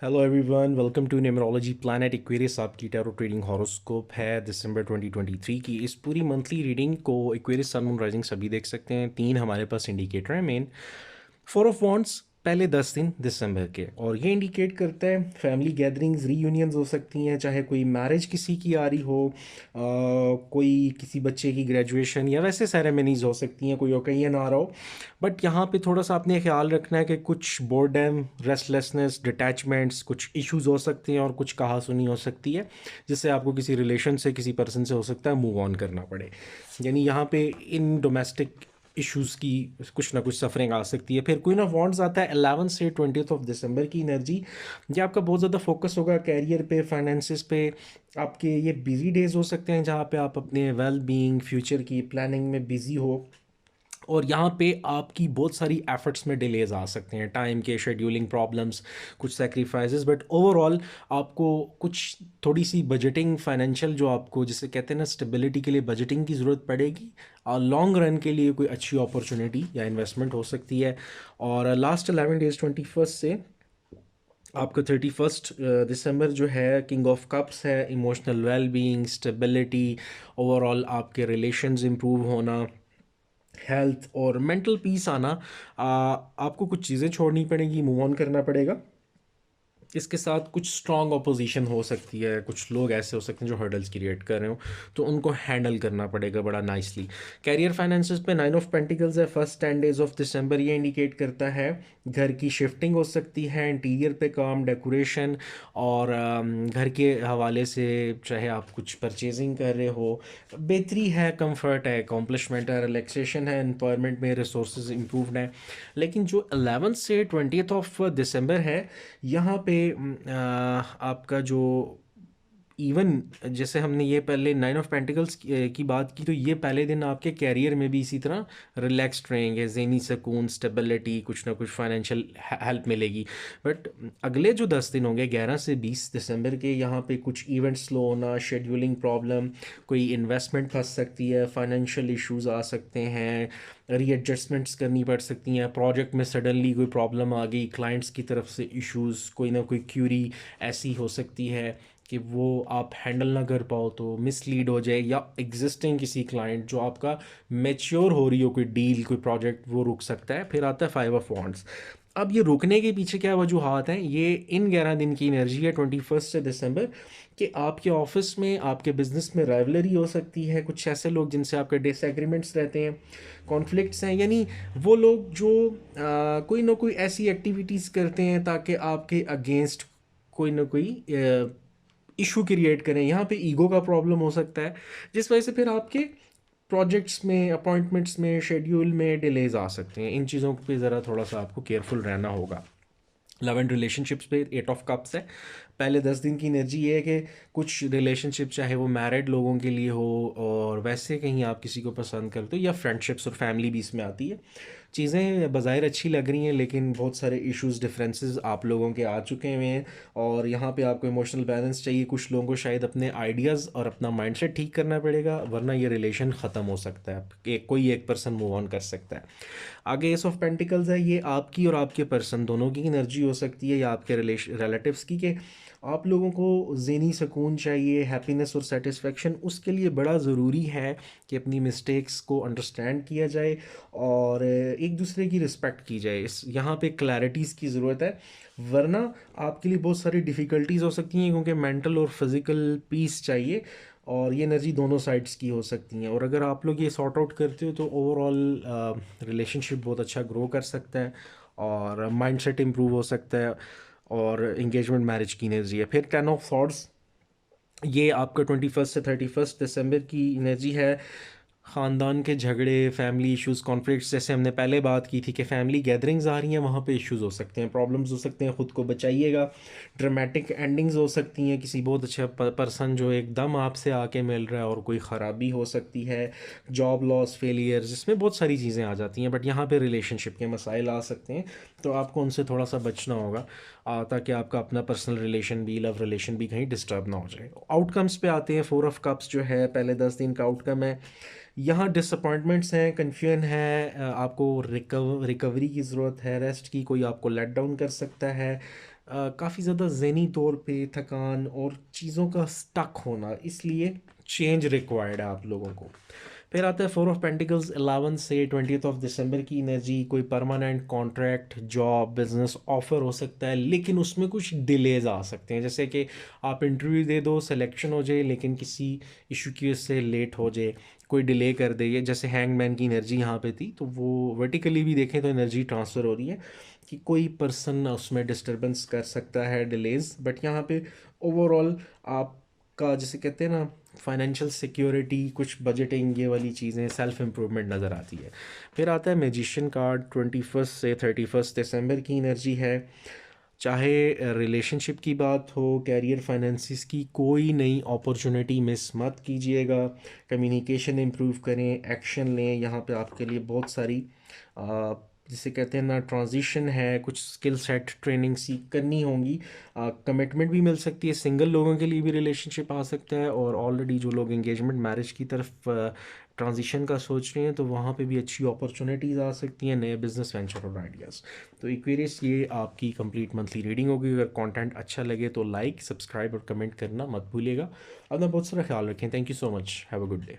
Hello everyone, welcome to numerology planet Aquarius. आपकी tarot trading horoscope है दिसंबर 2023 की। इस पूरी मंथली रीडिंग को एक्वेरियस सन मून राइजिंग सभी देख सकते हैं। तीन हमारे पास इंडिकेटर हैं मेन। फोर ऑफ वॉन्ट्स पहले 10 दिन दिसंबर के, और ये इंडिकेट करता है फैमिली गैदरिंग्स, रीयूनियंस हो सकती हैं, चाहे कोई मैरिज किसी की आ रही हो, कोई किसी बच्चे की ग्रेजुएशन या वैसे सेरेमनीज हो सकती हैं, कोई ओकेजन आ रहा हो। बट यहाँ पे थोड़ा सा आपने ख्याल रखना है कि कुछ बोर्डम, रेस्टलेसनेस, डिटैचमेंट्स, कुछ इश्यूज हो सकते हैं और कुछ कहा सुनी हो सकती है, जिससे आपको किसी रिलेशन से, किसी पर्सन से हो सकता है मूव ऑन करना पड़े। यानी यहाँ पे इन डोमेस्टिक इश्यूज की कुछ ना कुछ सफरिंग आ सकती है। फिर क्वीन ऑफ वॉन्ड्स आता है 11 से 20 ऑफ दिसंबर की एनर्जी। ये आपका बहुत ज़्यादा फोकस होगा कैरियर पे, फाइनेंसिस पे। आपके ये बिजी डेज हो सकते हैं जहाँ पे आप अपने वेल बीइंग, फ्यूचर की प्लानिंग में बिजी हो, और यहाँ पे आपकी बहुत सारी एफर्ट्स में डिलेज आ सकते हैं, टाइम के शेड्यूलिंग प्रॉब्लम्स, कुछ सेक्रीफाइसेस। बट ओवरऑल आपको कुछ थोड़ी सी बजटिंग, फाइनेंशियल जो आपको जिसे कहते हैं ना स्टेबिलिटी के लिए बजटिंग की ज़रूरत पड़ेगी। लॉन्ग रन के लिए कोई अच्छी अपॉर्चुनिटी या इन्वेस्टमेंट हो सकती है। और लास्ट 11 डेज 21 से आपका 31 दिसंबर जो है, किंग ऑफ कप्स है। Emotional well being, stability, overall आपके रिलेशंस इंप्रूव होना, हेल्थ और मेंटल पीस आना। आपको कुछ चीज़ें छोड़नी पड़ेगी, मूव ऑन करना पड़ेगा। इसके साथ कुछ स्ट्रॉन्ग अपोजिशन हो सकती है, कुछ लोग ऐसे हो सकते हैं जो हर्डल्स क्रिएट कर रहे हो, तो उनको हैंडल करना पड़ेगा बड़ा नाइसली। कैरियर फाइनेंसेस पे 9 ऑफ पेंटिकल्स है। फर्स्ट 10 डेज ऑफ दिसंबर ये इंडिकेट करता है घर की शिफ्टिंग हो सकती है, इंटीरियर पे काम, डेकोरेशन, और घर के हवाले से चाहे आप कुछ परचेजिंग कर रहे हो, बेहतरी है, कंफर्ट है, अकॉम्प्लिशमेंट है, रिलैक्सेशन है, एम्प्लॉयमेंट में रिसोर्सेज इम्प्रूवड हैं। लेकिन जो 11 से 20 ऑफ दिसंबर है, यहाँ पे आपका जो इवन, जैसे हमने ये पहले 9 ऑफ पेंटिकल्स की बात की, तो ये पहले दिन आपके कैरियर में भी इसी तरह रिलैक्स्ड रहेंगे, ज़हनी सुकून, स्टेबिलिटी, कुछ ना कुछ फाइनेंशियल हेल्प मिलेगी। बट अगले जो 10 दिन होंगे 11 से 20 दिसंबर के, यहाँ पे कुछ इवेंट स्लो होना, शेड्यूलिंग प्रॉब्लम, कोई इन्वेस्टमेंट फंस सकती है, फाइनेंशियल इश्यूज आ सकते हैं, रीएडजस्टमेंट्स करनी पड़ सकती हैं, प्रोजेक्ट में सडनली कोई प्रॉब्लम आ गई, क्लाइंट्स की तरफ से इश्यूज, कोई ना कोई क्यूरी ऐसी हो सकती है कि वो आप हैंडल ना कर पाओ, तो मिसलीड हो जाए, या एग्जिस्टिंग किसी क्लाइंट जो आपका मैच्योर हो रही हो कोई डील, कोई प्रोजेक्ट, वो रुक सकता है। फिर आता है 5 ऑफ वॉन्ड्स। अब ये रुकने के पीछे क्या वजूहत हैं? ये इन 11 दिन की एनर्जी है 21 से दिसंबर, कि आपके ऑफिस में, आपके बिजनेस में राइवलरी हो सकती है, कुछ ऐसे लोग जिनसे आपके डिसएग्रीमेंट्स रहते हैं, कॉन्फ्लिक्ट्स हैं। यानी वो लोग जो कोई ना कोई ऐसी एक्टिविटीज़ करते हैं ताकि आपके अगेंस्ट कोई ना कोई इशू क्रिएट करें। यहाँ पे ईगो का प्रॉब्लम हो सकता है, जिस वजह से फिर आपके प्रोजेक्ट्स में, अपॉइंटमेंट्स में, शेड्यूल में डिलेज आ सकते हैं। इन चीज़ों पे ज़रा थोड़ा सा आपको केयरफुल रहना होगा। लव एंड रिलेशनशिप्स पे 8 ऑफ कप्स है। पहले 10 दिन की एनर्जी ये है कि कुछ रिलेशनशिप, चाहे वो मैरिड लोगों के लिए हो, और वैसे कहीं आप किसी को पसंद करते हो, या फ्रेंडशिप्स और फैमिली भी इसमें आती है। चीज़ें बज़ाहिर अच्छी लग रही हैं, लेकिन बहुत सारे इश्यूज, डिफरेंसेस आप लोगों के आ चुके हुए हैं, और यहाँ पे आपको इमोशनल बैलेंस चाहिए। कुछ लोगों को शायद अपने आइडियाज़ और अपना माइंडसेट ठीक करना पड़ेगा, वरना ये रिलेशन ख़त्म हो सकता है, कोई एक पर्सन मूव ऑन कर सकता है। आगे एस ऑफ पेंटिकल्स है। ये आपकी और आपके पर्सन दोनों की एनर्जी हो सकती है, या आपके रिलेटिव्स की, कि आप लोगों को ज़हनी सुकून चाहिए, हैप्पीनेस और सेटिस्फेक्शन। उसके लिए बड़ा ज़रूरी है कि अपनी मिस्टेक्स को अंडरस्टैंड किया जाए, और एक दूसरे की रिस्पेक्ट की जाए। इस यहाँ पे क्लैरिटीज़ की ज़रूरत है, वरना आपके लिए बहुत सारी डिफ़िकल्टीज़ हो सकती हैं, क्योंकि मेंटल और फिज़िकल पीस चाहिए, और ये एनर्जी दोनों साइड्स की हो सकती हैं। और अगर आप लोग ये सॉर्ट आउट करते हो, तो ओवरऑल रिलेशनशिप बहुत अच्छा ग्रो कर सकता है, और माइंडसेट इम्प्रूव हो सकता है, और इंगेजमेंट मैरिज की एनर्जी है। फिर 10 ऑफ सॉर्ड्स, ये आपका 21 से 31 दिसंबर की एनर्जी है। ख़ानदान के झगड़े, फैमिली इश्यूज़, कॉन्फ्लिक्ट्स, जैसे हमने पहले बात की थी कि फैमिली गैदरिंग्स आ रही हैं, वहाँ पे इश्यूज़ हो सकते हैं, प्रॉब्लम्स हो सकते हैं, ख़ुद को बचाइएगा। ड्रामेटिक एंडिंग्स हो सकती हैं, किसी बहुत अच्छे पर्सन जो एकदम आपसे आके मिल रहा है, और कोई ख़राबी हो सकती है, जॉब लॉस, फेलियर, जिसमें बहुत सारी चीज़ें आ जाती हैं। बट यहाँ पे रिलेशनशिप के मसाइल आ सकते हैं, तो आपको उनसे थोड़ा सा बचना होगा, ताकि आपका अपना पर्सनल रिलेशन भी, लव रिलेशन भी कहीं डिस्टर्ब ना हो जाए। आउटकम्स पे आते हैं। 4 ऑफ कप्स जो है, पहले 10 दिन का आउटकम है। यहाँ डिसअपॉइंटमेंट्स हैं, कन्फ्यूजन है, आपको रिकवरी की ज़रूरत है, रेस्ट की, कोई आपको लेट डाउन कर सकता है, काफ़ी ज़्यादा ज़हनी तौर पे थकान और चीज़ों का स्टक होना, इसलिए चेंज रिक्वायर्ड है आप लोगों को। फिर आता है 4 ऑफ पेंटिकल्स, 11 से 20 दिसंबर की एनर्जी। कोई permanent contract, job, business offer हो सकता है, लेकिन उसमें कुछ डिलेज आ सकते हैं, जैसे कि आप इंटरव्यू दे दो, सिलेक्शन हो जाए, लेकिन किसी इशू की वजह से लेट हो जाए, कोई डिले कर दे। ये जैसे हैंगमैन की एनर्जी यहाँ पे थी, तो वो वर्टिकली भी देखें तो एनर्जी ट्रांसफ़र हो रही है कि कोई पर्सन उसमें डिस्टरबेंस कर सकता है, डिलेज। बट यहाँ पे ओवरऑल आपका, जैसे कहते हैं ना, फाइनेंशियल सिक्योरिटी, कुछ बजटिंग, ये वाली चीज़ें, सेल्फ इम्प्रूवमेंट नज़र आती है। फिर आता है मैजिशियन कार्ड, 21 से 31 दिसंबर की एनर्जी है। चाहे रिलेशनशिप की बात हो, कैरियर, फाइनेंसिस की, कोई नई अपॉर्चुनिटी मिस मत कीजिएगा। कम्युनिकेशन इम्प्रूव करें, एक्शन लें, यहाँ पे आपके लिए बहुत सारी जिसे कहते हैं ना, ट्रांजिशन है, कुछ स्किल सेट ट्रेनिंग सीख करनी होंगी। कमिटमेंट भी मिल सकती है, सिंगल लोगों के लिए भी रिलेशनशिप आ सकता है, और ऑलरेडी जो लोग एंगेजमेंट, मैरिज की तरफ ट्रांजिशन का सोच रहे हैं, तो वहाँ पे भी अच्छी अपॉर्चुनिटीज़ आ सकती हैं, नए बिजनेस वेंचर और आइडियाज़। तो एक्वेरियस, ये आपकी कंप्लीट मंथली रीडिंग होगी। अगर कंटेंट अच्छा लगे तो लाइक, सब्सक्राइब और कमेंट करना मत भूलिएगा। अपना बहुत सारा ख्याल रखें। Thank you so much. Have a good day.